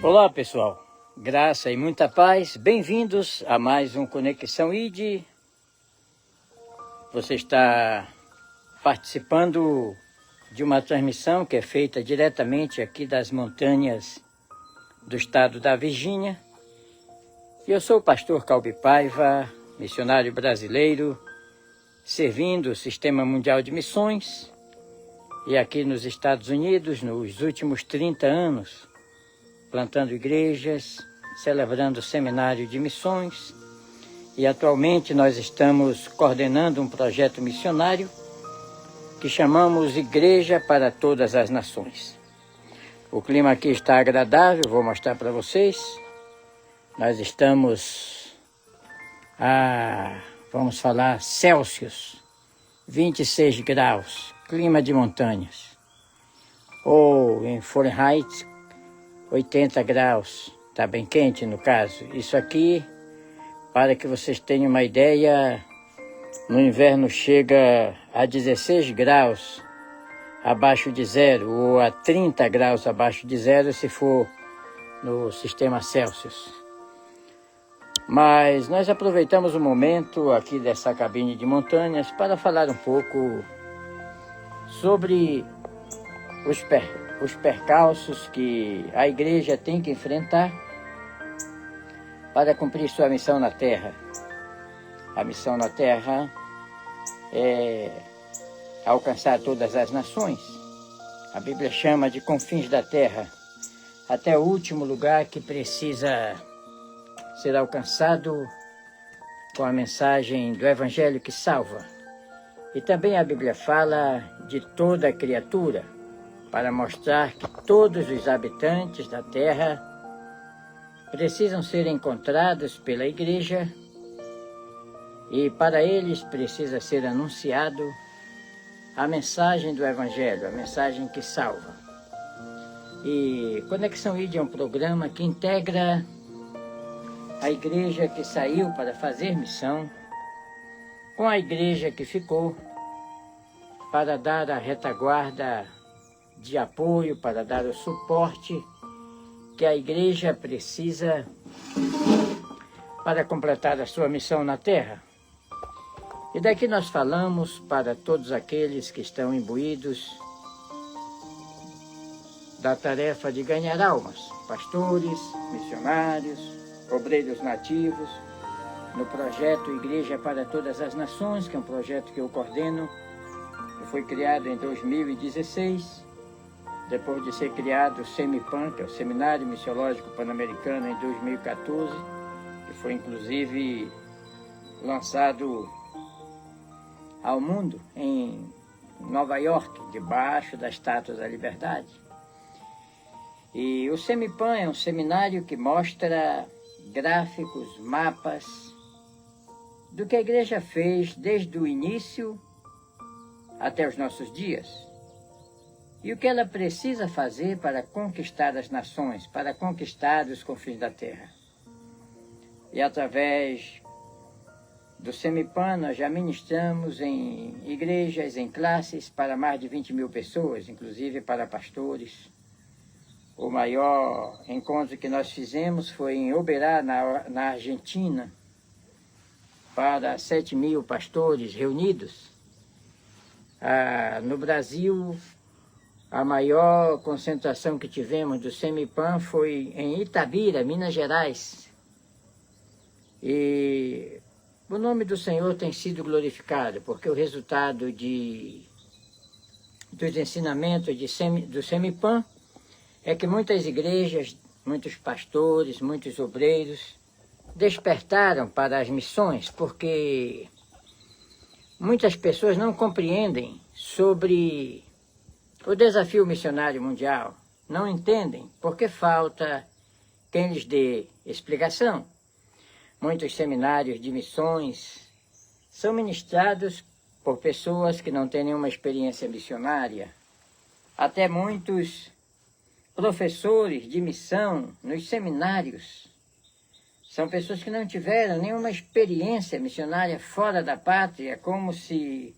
Olá pessoal, graça e muita paz, bem-vindos a mais um Conexão ID. Você está participando de uma transmissão que é feita diretamente aqui das montanhas do estado da Virgínia. E eu sou o pastor Calbi Paiva, missionário brasileiro, servindo o Sistema Mundial de Missões. E aqui nos Estados Unidos, nos últimos 30 anos, plantando igrejas, celebrando o seminário de missões. E atualmente nós estamos coordenando um projeto missionário que chamamos Igreja para Todas as Nações. O clima aqui está agradável, vou mostrar para vocês. Nós estamos vamos falar, Celsius, 26 graus, clima de montanhas. Ou em Fahrenheit, 80 graus, está bem quente no caso. Isso aqui, para que vocês tenham uma ideia, no inverno chega a 16 graus abaixo de zero, ou a 30 graus abaixo de zero se for no sistema Celsius. Mas nós aproveitamos o momento aqui dessa cabine de montanhas para falar um pouco sobre os percalços que a igreja tem que enfrentar para cumprir sua missão na Terra. A missão na Terra é alcançar todas as nações. A Bíblia chama de confins da Terra, até o último lugar que precisa ser alcançado com a mensagem do Evangelho que salva. E também a Bíblia fala de toda a criatura, para mostrar que todos os habitantes da Terra precisam ser encontrados pela igreja e para eles precisa ser anunciado a mensagem do Evangelho, a mensagem que salva. E Conexão ID é um programa que integra a igreja que saiu para fazer missão com a igreja que ficou para dar a retaguarda de apoio, para dar o suporte que a igreja precisa para completar a sua missão na Terra. E daqui nós falamos para todos aqueles que estão imbuídos da tarefa de ganhar almas, pastores, missionários, obreiros nativos, no projeto Igreja para Todas as Nações, que é um projeto que eu coordeno, que foi criado em 2016, depois de ser criado o SEMIPAN, que é o Seminário Missiológico Pan-Americano, em 2014, que foi inclusive lançado ao mundo em Nova York, debaixo da Estátua da Liberdade. E o SEMIPAN é um seminário que mostra gráficos, mapas do que a igreja fez desde o início até os nossos dias. E o que ela precisa fazer para conquistar as nações, para conquistar os confins da terra. E através do SEMIPAN nós já ministramos em igrejas, em classes, para mais de 20 mil pessoas, inclusive para pastores. O maior encontro que nós fizemos foi em Uberá, na Argentina, para 7 mil pastores reunidos. No Brasil, a maior concentração que tivemos do SEMIPAN foi em Itabira, Minas Gerais. E o nome do Senhor tem sido glorificado, porque o resultado dos ensinamentos do SEMIPAN é que muitas igrejas, muitos pastores, muitos obreiros despertaram para as missões, porque muitas pessoas não compreendem sobre o desafio missionário mundial, não entendem porque falta quem lhes dê explicação. Muitos seminários de missões são ministrados por pessoas que não têm nenhuma experiência missionária. Até muitos professores de missão nos seminários são pessoas que não tiveram nenhuma experiência missionária fora da pátria, como se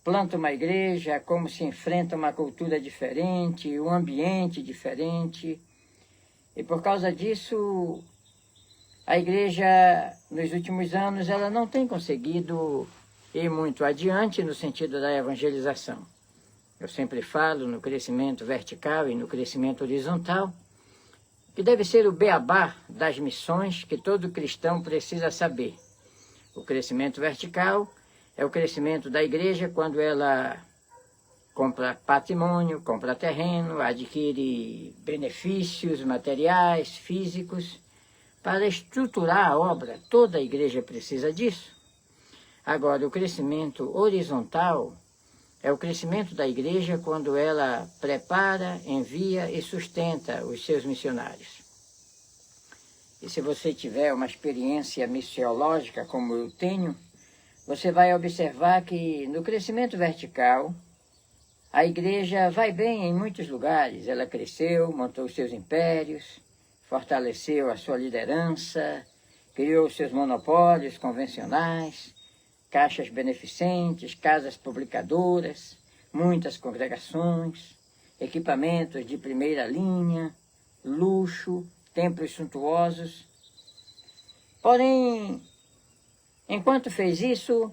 planta uma igreja, como se enfrenta uma cultura diferente, um ambiente diferente. E por causa disso, a igreja, nos últimos anos, ela não tem conseguido ir muito adiante no sentido da evangelização. Eu sempre falo no crescimento vertical e no crescimento horizontal, que deve ser o beabá das missões que todo cristão precisa saber. O crescimento vertical é o crescimento da igreja quando ela compra patrimônio, compra terreno, adquire benefícios materiais, físicos, para estruturar a obra. Toda a igreja precisa disso. Agora, o crescimento horizontal é o crescimento da igreja quando ela prepara, envia e sustenta os seus missionários. E se você tiver uma experiência missiológica como eu tenho, você vai observar que no crescimento vertical, a igreja vai bem em muitos lugares. Ela cresceu, montou seus impérios, fortaleceu a sua liderança, criou seus monopólios convencionais, caixas beneficentes, casas publicadoras, muitas congregações, equipamentos de primeira linha, luxo, templos suntuosos. Porém, enquanto fez isso,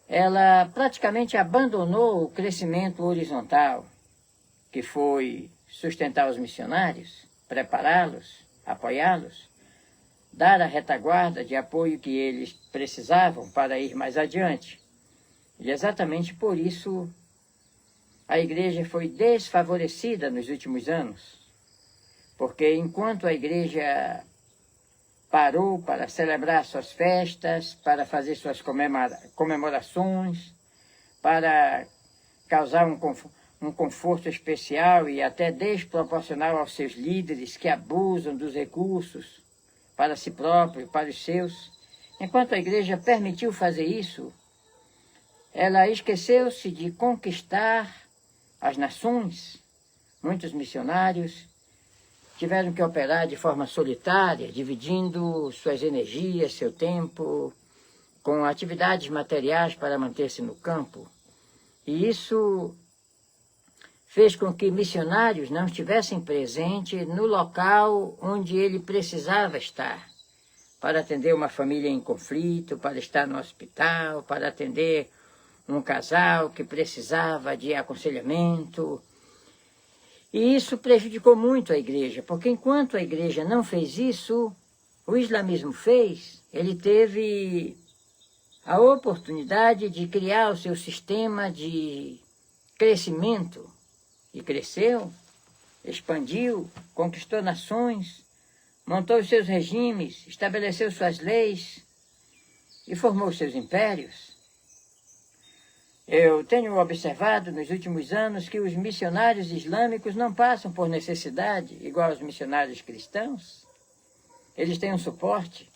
ela praticamente abandonou o crescimento horizontal, que foi sustentar os missionários, prepará-los, apoiá-los, dar a retaguarda de apoio que eles precisavam para ir mais adiante. E exatamente por isso a igreja foi desfavorecida nos últimos anos, porque enquanto a igreja parou para celebrar suas festas, para fazer suas comemorações, para causar um conforto especial e até desproporcional aos seus líderes que abusam dos recursos para si próprio, para os seus. Enquanto a igreja permitiu fazer isso, ela esqueceu-se de conquistar as nações. Muitos missionários tiveram que operar de forma solitária, dividindo suas energias, seu tempo, com atividades materiais para manter-se no campo. E isso fez com que missionários não estivessem presentes no local onde ele precisava estar, para atender uma família em conflito, para estar no hospital, para atender um casal que precisava de aconselhamento. E isso prejudicou muito a igreja, porque enquanto a igreja não fez isso, o islamismo fez. Ele teve a oportunidade de criar o seu sistema de crescimento, e cresceu, expandiu, conquistou nações, montou os seus regimes, estabeleceu suas leis e formou seus impérios. Eu tenho observado nos últimos anos que os missionários islâmicos não passam por necessidade, igual os missionários cristãos. Eles têm um suporte.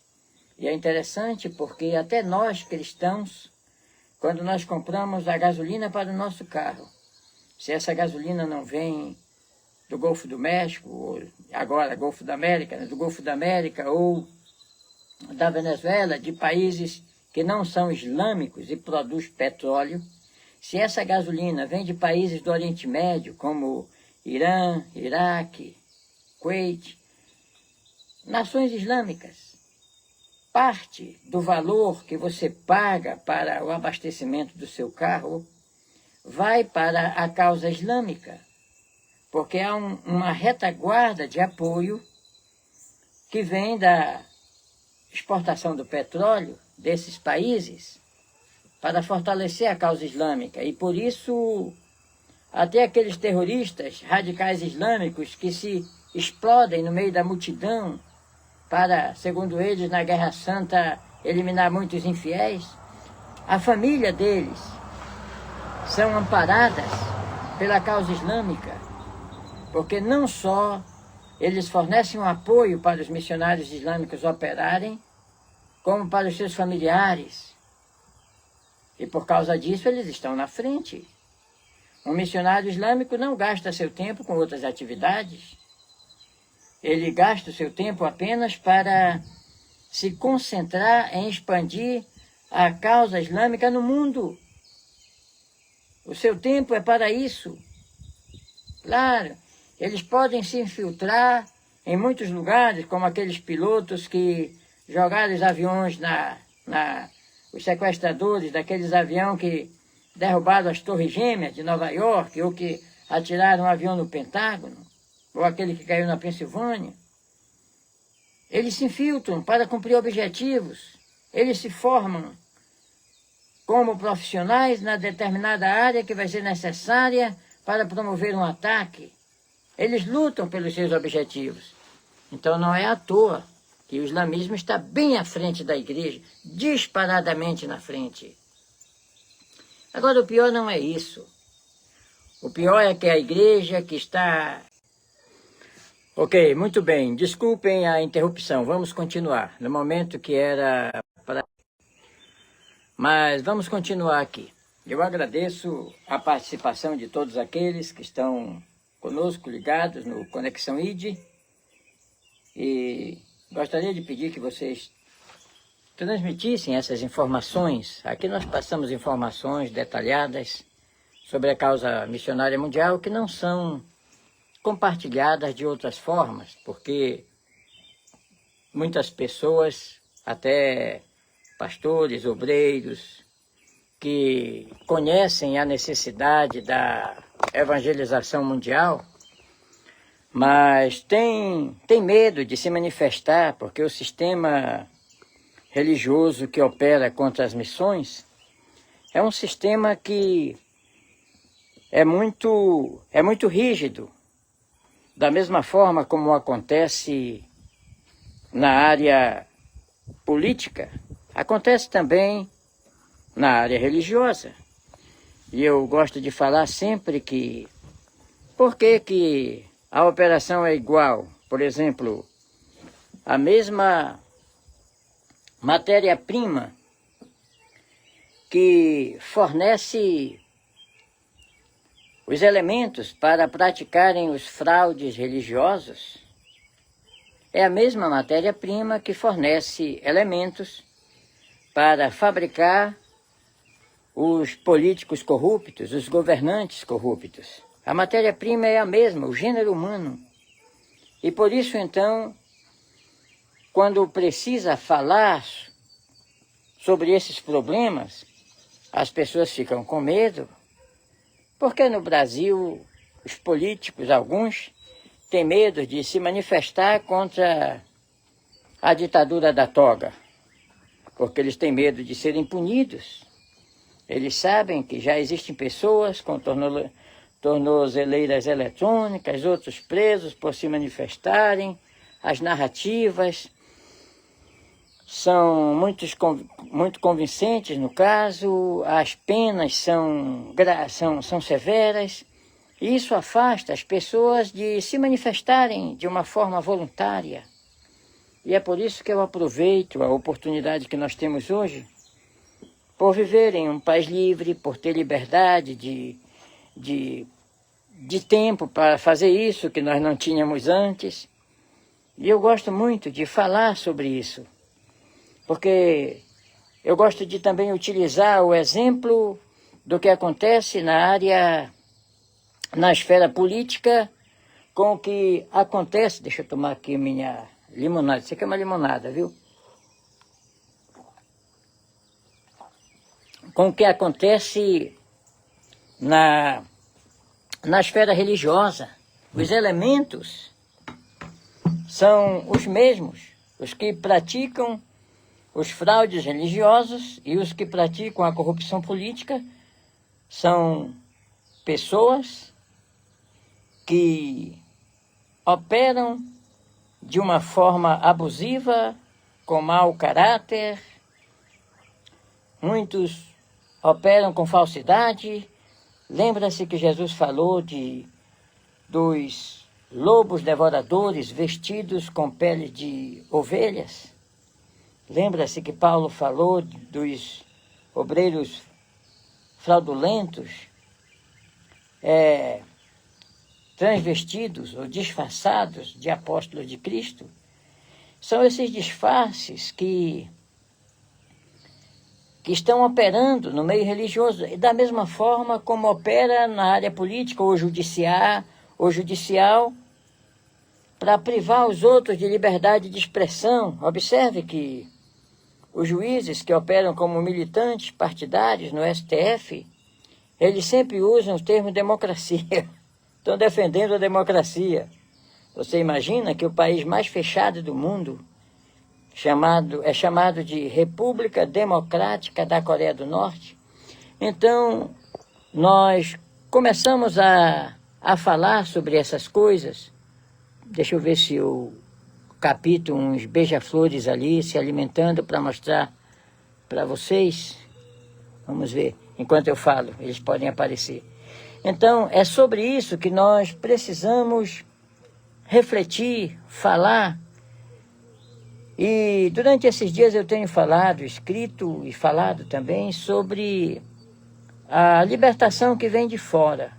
E é interessante porque até nós cristãos, quando nós compramos a gasolina para o nosso carro, se essa gasolina não vem do Golfo do México, ou agora Golfo da América, né, do Golfo da América ou da Venezuela, de países que não são islâmicos e produz petróleo, se essa gasolina vem de países do Oriente Médio, como Irã, Iraque, Kuwait, nações islâmicas, parte do valor que você paga para o abastecimento do seu carro vai para a causa islâmica, porque há uma retaguarda de apoio que vem da exportação do petróleo desses países para fortalecer a causa islâmica. E por isso, até aqueles terroristas radicais islâmicos que se explodem no meio da multidão para, segundo eles, na Guerra Santa, eliminar muitos infiéis, a família deles são amparadas pela causa islâmica, porque não só eles fornecem um apoio para os missionários islâmicos operarem, como para os seus familiares. E por causa disso eles estão na frente. Um missionário islâmico não gasta seu tempo com outras atividades. Ele gasta o seu tempo apenas para se concentrar em expandir a causa islâmica no mundo. O seu tempo é para isso. Claro, eles podem se infiltrar em muitos lugares, como aqueles pilotos que jogaram os aviões os sequestradores daqueles aviões que derrubaram as Torres Gêmeas de Nova York, ou que atiraram um avião no Pentágono, ou aquele que caiu na Pensilvânia. Eles se infiltram para cumprir objetivos, eles se formam como profissionais na determinada área que vai ser necessária para promover um ataque. Eles lutam pelos seus objetivos. Então não é à toa que o islamismo está bem à frente da igreja, disparadamente na frente. Agora, o pior não é isso. O pior é que a igreja que está... Ok, muito bem. Desculpem a interrupção. Vamos continuar. No momento que era para... Mas vamos continuar aqui. Eu agradeço a participação de todos aqueles que estão conosco, ligados no Conexão ID. E gostaria de pedir que vocês transmitissem essas informações. Aqui nós passamos informações detalhadas sobre a causa missionária mundial que não são compartilhadas de outras formas, porque muitas pessoas, até pastores, obreiros, que conhecem a necessidade da evangelização mundial, mas tem medo de se manifestar, porque o sistema religioso que opera contra as missões é um sistema que é muito rígido, da mesma forma como acontece na área política, acontece também na área religiosa. E eu gosto de falar sempre que, por que a operação é igual? Por exemplo, a mesma matéria-prima que fornece os elementos para praticarem os fraudes religiosos é a mesma matéria-prima que fornece elementos para fabricar os políticos corruptos, os governantes corruptos. A matéria-prima é a mesma, o gênero humano. E por isso, então, quando precisa falar sobre esses problemas, as pessoas ficam com medo, porque no Brasil, os políticos, alguns, têm medo de se manifestar contra a ditadura da toga, porque eles têm medo de serem punidos. Eles sabem que já existem pessoas com tornozeleiras eletrônicas, outros presos por se manifestarem, as narrativas são muito convincentes no caso, as penas são severas, e isso afasta as pessoas de se manifestarem de uma forma voluntária. E é por isso que eu aproveito a oportunidade que nós temos hoje, por viver em um país livre, por ter liberdade de tempo para fazer isso que nós não tínhamos antes. E eu gosto muito de falar sobre isso, porque eu gosto de também utilizar o exemplo do que acontece na esfera política, com o que acontece... Deixa eu tomar aqui minha limonada. Isso aqui é uma limonada, viu? Com o que acontece na esfera religiosa. Os elementos são os mesmos, os que praticam os fraudes religiosos e os que praticam a corrupção política são pessoas que operam de uma forma abusiva, com mau caráter. Muitos operam com falsidade. Lembra-se que Jesus falou dos lobos devoradores vestidos com pele de ovelhas? Lembra-se que Paulo falou dos obreiros fraudulentos, transvestidos ou disfarçados de apóstolos de Cristo? São esses disfarces que estão operando no meio religioso, e da mesma forma como opera na área política ou judicial, para privar os outros de liberdade de expressão. Observe que os juízes que operam como militantes partidários no STF, eles sempre usam o termo democracia. Estão defendendo a democracia. Você imagina que o país mais fechado do mundo é chamado de República Democrática da Coreia do Norte? Então, nós começamos a falar sobre essas coisas. Deixa eu ver se eu capto uns beija-flores ali se alimentando para mostrar para vocês. Vamos ver, enquanto eu falo, eles podem aparecer. Então, é sobre isso que nós precisamos refletir, falar. E durante esses dias eu tenho falado, escrito e falado também sobre a libertação que vem de fora.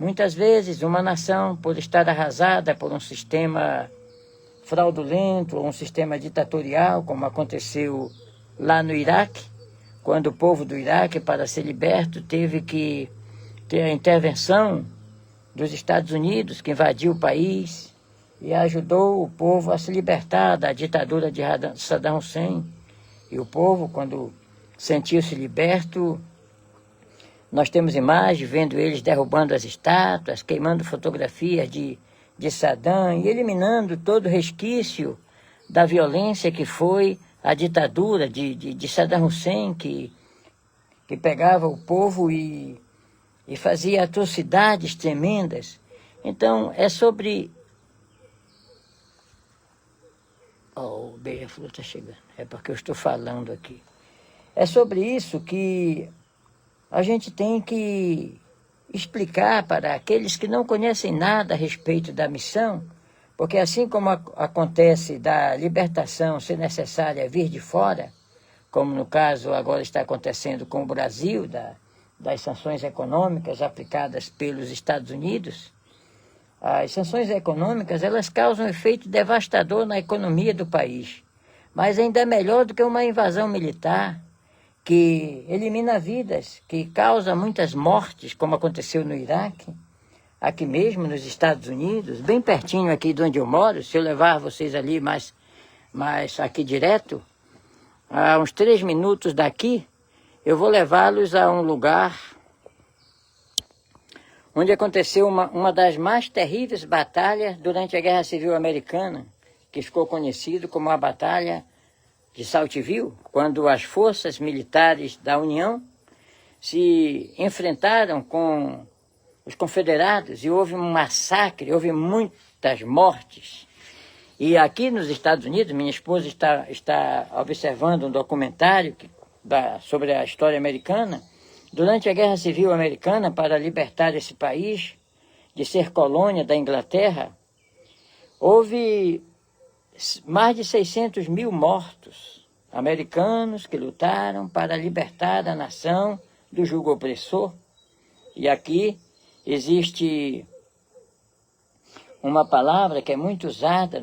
Muitas vezes uma nação, por estar arrasada por um sistema fraudulento, ou um sistema ditatorial, como aconteceu lá no Iraque, quando o povo do Iraque, para ser liberto, teve que ter a intervenção dos Estados Unidos, que invadiu o país e ajudou o povo a se libertar da ditadura de Saddam Hussein. E o povo, quando sentiu-se liberto, nós temos imagens vendo eles derrubando as estátuas, queimando fotografias de Saddam e eliminando todo resquício da violência que foi a ditadura de Saddam Hussein, que pegava o povo e fazia atrocidades tremendas. Então, é sobre... Oh, o beija-flor está chegando. É porque eu estou falando aqui. É sobre isso que a gente tem que explicar para aqueles que não conhecem nada a respeito da missão, porque assim como acontece da libertação ser necessária vir de fora, como no caso agora está acontecendo com o Brasil, das sanções econômicas aplicadas pelos Estados Unidos, as sanções econômicas elas causam um efeito devastador na economia do país, mas ainda é melhor do que uma invasão militar, que elimina vidas, que causa muitas mortes, como aconteceu no Iraque, aqui mesmo nos Estados Unidos, bem pertinho aqui de onde eu moro. Se eu levar vocês ali mais aqui direto, a uns 3 minutos daqui, eu vou levá-los a um lugar onde aconteceu uma das mais terríveis batalhas durante a Guerra Civil Americana, que ficou conhecido como a Batalha de Saltville, quando as forças militares da União se enfrentaram com os confederados e houve um massacre, houve muitas mortes. E aqui nos Estados Unidos, minha esposa está observando um documentário sobre a história americana. Durante a Guerra Civil Americana, para libertar esse país de ser colônia da Inglaterra, houve mais de 600 mil mortos americanos que lutaram para libertar a nação do jugo opressor. E aqui existe uma palavra que é muito usada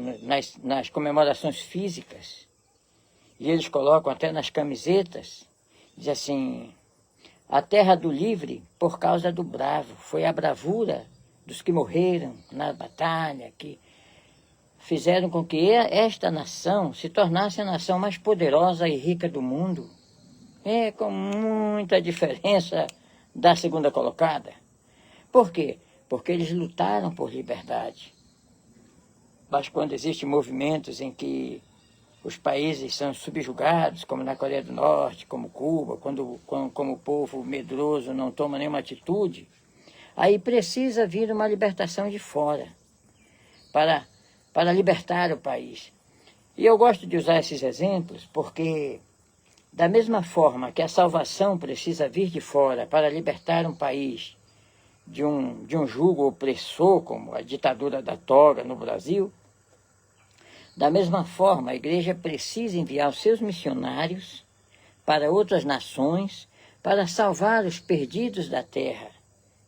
nas comemorações físicas, e eles colocam até nas camisetas, diz assim: a terra do livre por causa do bravo. Foi a bravura dos que morreram na batalha, que fizeram com que esta nação se tornasse a nação mais poderosa e rica do mundo. É com muita diferença da segunda colocada. Por quê? Porque eles lutaram por liberdade. Mas quando existem movimentos em que os países são subjugados, como na Coreia do Norte, como Cuba, como o povo medroso não toma nenhuma atitude, aí precisa vir uma libertação de fora, para libertar o país. E eu gosto de usar esses exemplos porque, da mesma forma que a salvação precisa vir de fora para libertar um país de um jugo opressor, como a ditadura da toga no Brasil, da mesma forma a igreja precisa enviar os seus missionários para outras nações para salvar os perdidos da terra,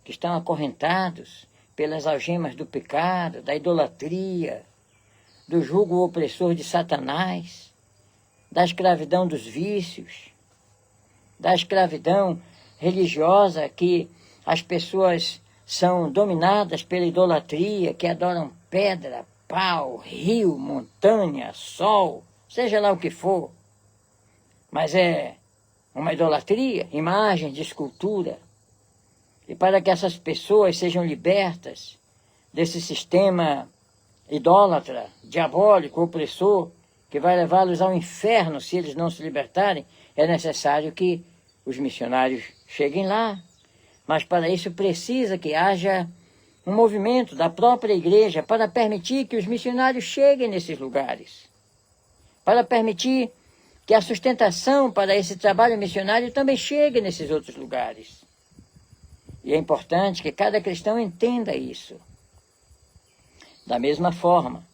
que estão acorrentados pelas algemas do pecado, da idolatria, do jugo opressor de Satanás, da escravidão dos vícios, da escravidão religiosa, que as pessoas são dominadas pela idolatria, que adoram pedra, pau, rio, montanha, sol, seja lá o que for. Mas é uma idolatria, imagem de escultura. E para que essas pessoas sejam libertas desse sistema idólatra, diabólico, opressor, que vai levá-los ao inferno se eles não se libertarem, é necessário que os missionários cheguem lá. Mas para isso precisa que haja um movimento da própria igreja para permitir que os missionários cheguem nesses lugares. Para permitir que a sustentação para esse trabalho missionário também chegue nesses outros lugares. E é importante que cada cristão entenda isso. Da mesma forma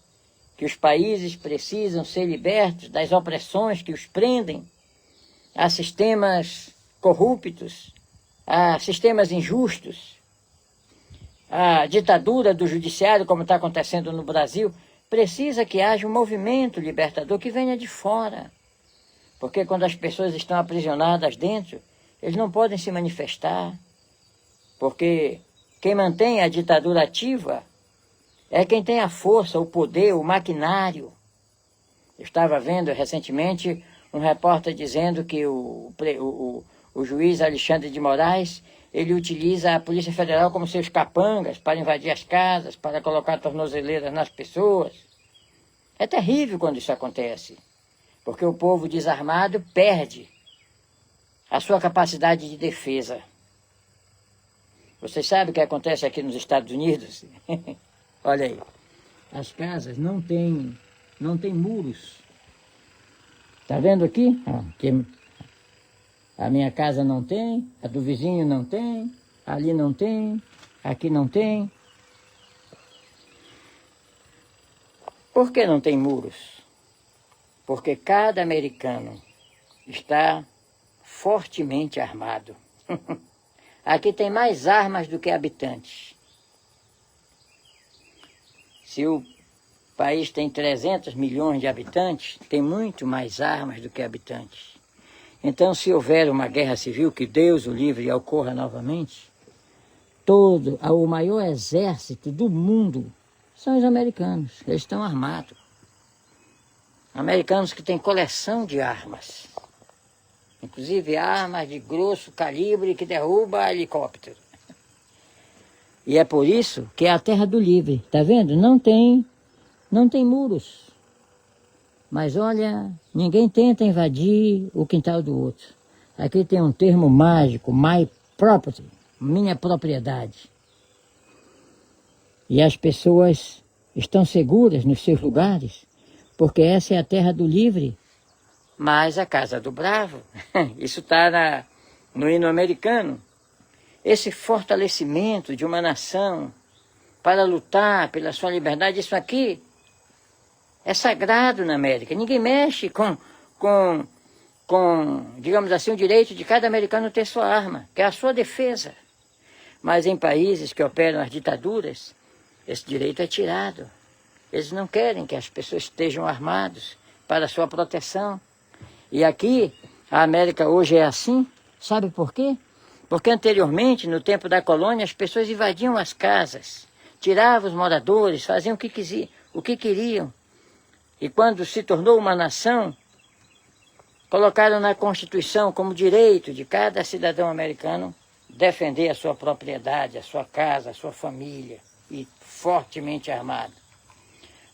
que os países precisam ser libertos das opressões que os prendem a sistemas corruptos, a sistemas injustos, a ditadura do judiciário, como está acontecendo no Brasil, precisa que haja um movimento libertador que venha de fora. Porque quando as pessoas estão aprisionadas dentro, eles não podem se manifestar. Porque quem mantém a ditadura ativa é quem tem a força, o poder, o maquinário. Eu estava vendo recentemente um repórter dizendo que o juiz Alexandre de Moraes, ele utiliza a Polícia Federal como seus capangas para invadir as casas, para colocar tornozeleiras nas pessoas. É terrível quando isso acontece, porque o povo desarmado perde a sua capacidade de defesa. Vocês sabem o que acontece aqui nos Estados Unidos? Olha aí, as casas não têm muros. Está vendo aqui? Aqui? A minha casa não tem, a do vizinho não tem, ali não tem, aqui não tem. Por que não tem muros? Porque cada americano está fortemente armado. Aqui tem mais armas do que habitantes. Se o país tem 300 milhões de habitantes, tem muito mais armas do que habitantes. Então, se houver uma guerra civil, que Deus o livre e ocorra novamente, o maior exército do mundo são os americanos. Eles estão armados. Americanos que têm coleção de armas. Inclusive armas de grosso calibre que derruba helicóptero. E é por isso que é a terra do livre. Está vendo? Não tem muros. Mas olha, ninguém tenta invadir o quintal do outro. Aqui tem um termo mágico, my property, minha propriedade. E as pessoas estão seguras nos seus lugares, porque essa é a terra do livre. Mas a casa do bravo, isso está no hino americano. Esse fortalecimento de uma nação para lutar pela sua liberdade, isso aqui é sagrado na América. Ninguém mexe com, digamos assim, o direito de cada americano ter sua arma, que é a sua defesa. Mas em países que operam as ditaduras, esse direito é tirado. Eles não querem que as pessoas estejam armadas para a sua proteção. E aqui, a América hoje é assim. Sabe por quê? Porque anteriormente, no tempo da colônia, as pessoas invadiam as casas, tiravam os moradores, faziam o que queriam. E quando se tornou uma nação, colocaram na Constituição como direito de cada cidadão americano defender a sua propriedade, a sua casa, a sua família, e fortemente armado.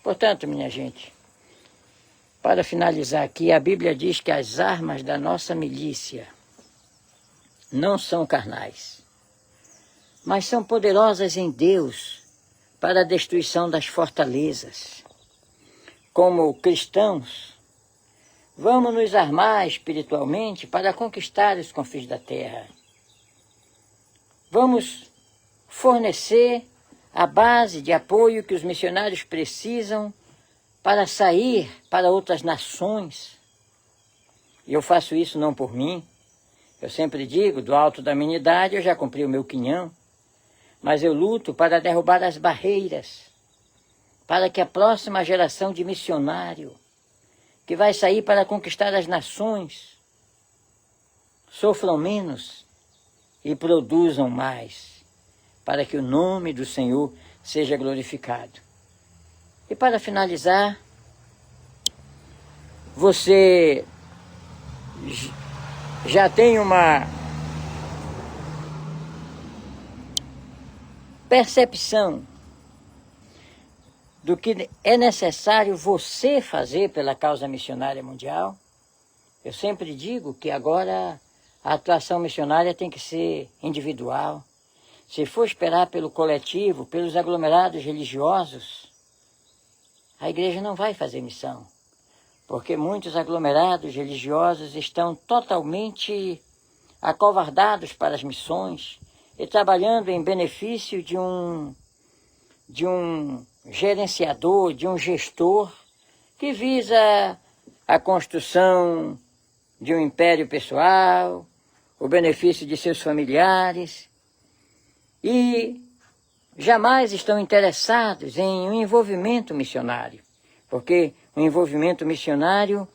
Portanto, minha gente, para finalizar aqui, a Bíblia diz que as armas da nossa milícia não são carnais, mas são poderosas em Deus para a destruição das fortalezas. Como cristãos, vamos nos armar espiritualmente para conquistar os confins da terra. Vamos fornecer a base de apoio que os missionários precisam para sair para outras nações. E eu faço isso não por mim. Eu sempre digo, do alto da minha idade, eu já cumpri o meu quinhão. Mas eu luto para derrubar as barreiras, para que a próxima geração de missionário, que vai sair para conquistar as nações, sofram menos e produzam mais, para que o nome do Senhor seja glorificado. E para finalizar, você já tem uma percepção do que é necessário você fazer pela causa missionária mundial? Eu sempre digo que agora a atuação missionária tem que ser individual. Se for esperar pelo coletivo, pelos aglomerados religiosos, a igreja não vai fazer missão, porque muitos aglomerados religiosos estão totalmente acovardados para as missões e trabalhando em benefício de um gerenciador, de um gestor que visa a construção de um império pessoal, o benefício de seus familiares, e jamais estão interessados em um envolvimento missionário, porque o envolvimento missionário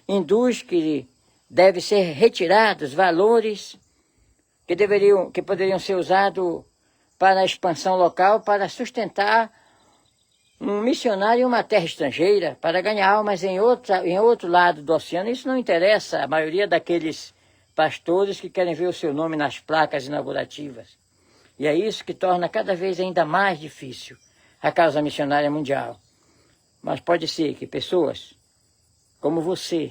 induz que deve ser retirados valores que poderiam ser usados para a expansão local, para sustentar um missionário em uma terra estrangeira, para ganhar almas em outro lado do oceano. Isso não interessa a maioria daqueles pastores que querem ver o seu nome nas placas inaugurativas. E é isso que torna cada vez ainda mais difícil a causa missionária mundial. Mas pode ser que pessoas como você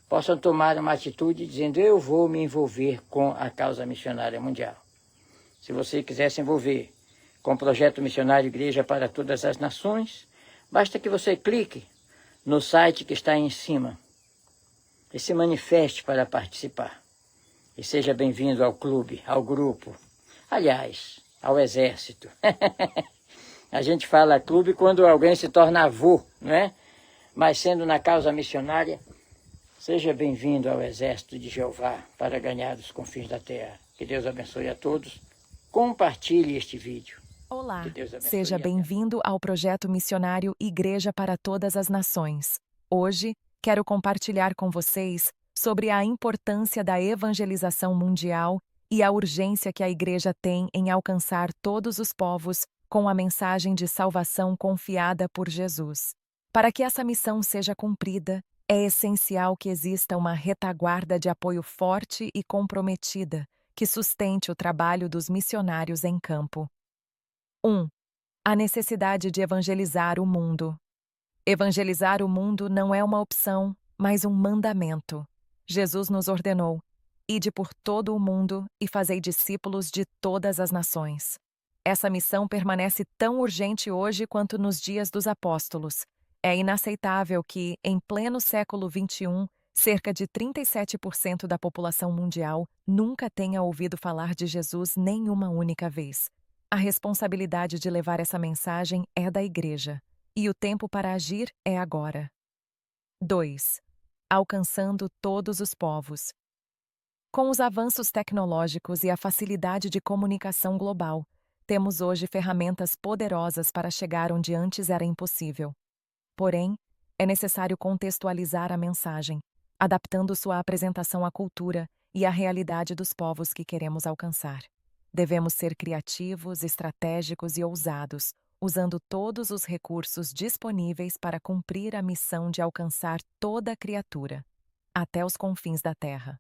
possam tomar uma atitude dizendo: eu vou me envolver com a causa missionária mundial. Se você quiser se envolver com o projeto missionário Igreja para Todas as Nações, basta que você clique no site que está aí em cima e se manifeste para participar. E seja bem-vindo ao clube, ao grupo, aliás, ao exército. A gente fala clube quando alguém se torna avô, não é? Mas sendo na causa missionária, seja bem-vindo ao exército de Jeová para ganhar os confins da terra. Que Deus abençoe a todos. Compartilhe este vídeo. Olá, seja bem-vindo ao projeto missionário Igreja para Todas as Nações. Hoje, quero compartilhar com vocês sobre a importância da evangelização mundial e a urgência que a Igreja tem em alcançar todos os povos com a mensagem de salvação confiada por Jesus. Para que essa missão seja cumprida, é essencial que exista uma retaguarda de apoio forte e comprometida que sustente o trabalho dos missionários em campo. 1. A necessidade de evangelizar o mundo. Evangelizar o mundo não é uma opção, mas um mandamento. Jesus nos ordenou: ide por todo o mundo e fazei discípulos de todas as nações. Essa missão permanece tão urgente hoje quanto nos dias dos apóstolos. É inaceitável que, em pleno século XXI, cerca de 37% da população mundial nunca tenha ouvido falar de Jesus nenhuma única vez. A responsabilidade de levar essa mensagem é da Igreja, e o tempo para agir é agora. 2. Alcançando todos os povos. Com os avanços tecnológicos e a facilidade de comunicação global, temos hoje ferramentas poderosas para chegar onde antes era impossível. Porém, é necessário contextualizar a mensagem, adaptando sua apresentação à cultura e à realidade dos povos que queremos alcançar. Devemos ser criativos, estratégicos e ousados, usando todos os recursos disponíveis para cumprir a missão de alcançar toda a criatura, até os confins da Terra.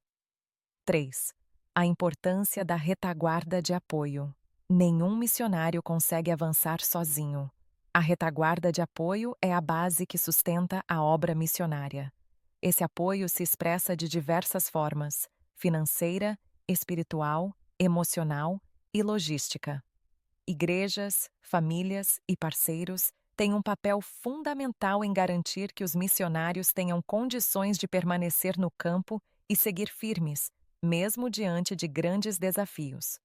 3. A importância da retaguarda de apoio. Nenhum missionário consegue avançar sozinho. A retaguarda de apoio é a base que sustenta a obra missionária. Esse apoio se expressa de diversas formas: financeira, espiritual, emocional e logística. Igrejas, famílias e parceiros têm um papel fundamental em garantir que os missionários tenham condições de permanecer no campo e seguir firmes, mesmo diante de grandes desafios.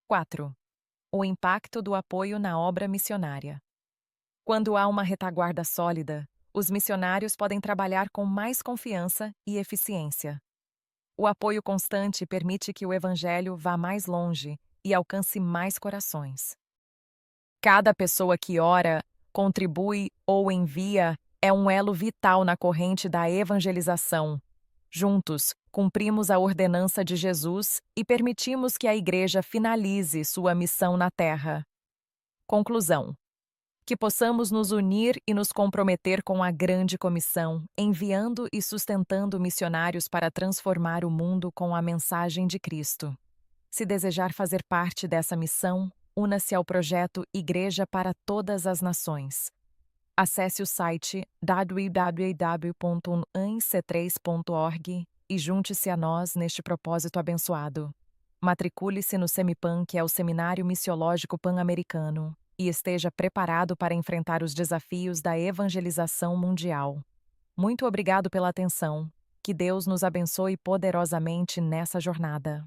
4. O impacto do apoio na obra missionária. Quando há uma retaguarda sólida, os missionários podem trabalhar com mais confiança e eficiência. O apoio constante permite que o Evangelho vá mais longe e alcance mais corações. Cada pessoa que ora, contribui ou envia é um elo vital na corrente da evangelização. Juntos, cumprimos a ordenança de Jesus e permitimos que a Igreja finalize sua missão na Terra. Conclusão: Que possamos nos unir e nos comprometer com a grande comissão, enviando e sustentando missionários para transformar o mundo com a mensagem de Cristo. Se desejar fazer parte dessa missão, una-se ao projeto Igreja para Todas as Nações. Acesse o site www.unc3.org e junte-se a nós neste propósito abençoado. Matricule-se no Semipan, que é o Seminário Missiológico Pan-Americano, e esteja preparado para enfrentar os desafios da evangelização mundial. Muito obrigado pela atenção. Que Deus nos abençoe poderosamente nessa jornada.